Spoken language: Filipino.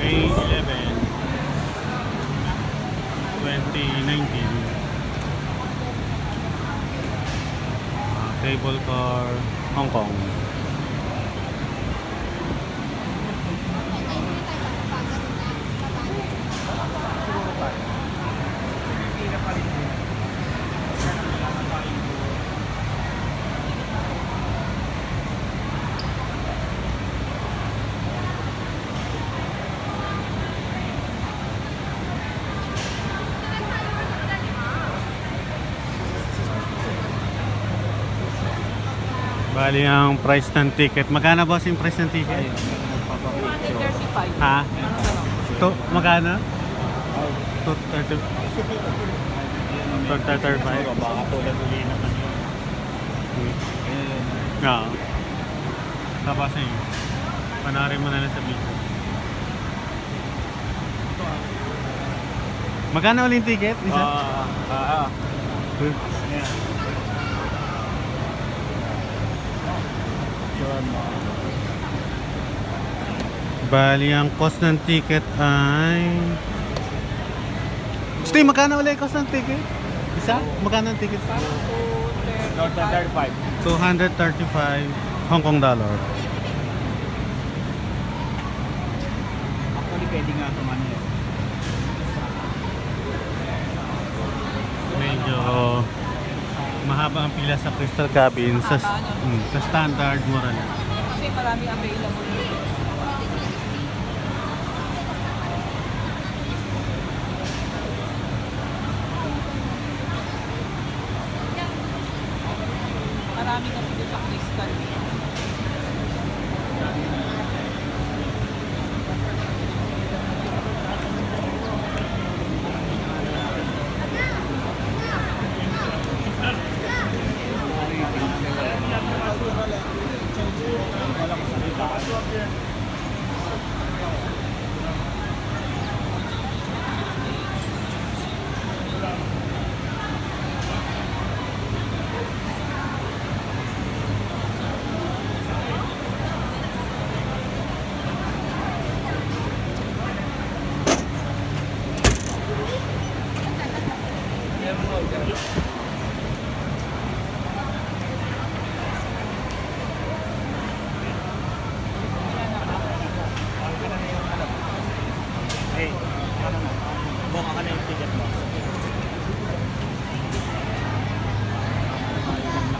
May 11, 2019. Cable car, Hong Kong. Bali ang price ng ticket. Magkano boss yung price ng ticket? 235. Ha? To, magkano? 230. 235. Baka tulad uli naman yun. Oo. Tapos na yun. Panarin mo na lang sa video. Magkano ulit yung ticket? Isa? Bali, ang cost ng ticket ay... Steve, magkano ulit cost ng ticket? Isa? Magkano ang ticket? 235. 235 Hong Kong dollar. Actually, pwede nga naman yun. Medyo mahaba ang pila sa Crystal Cabin. Sa standard, mura lang. Kasi maraming available.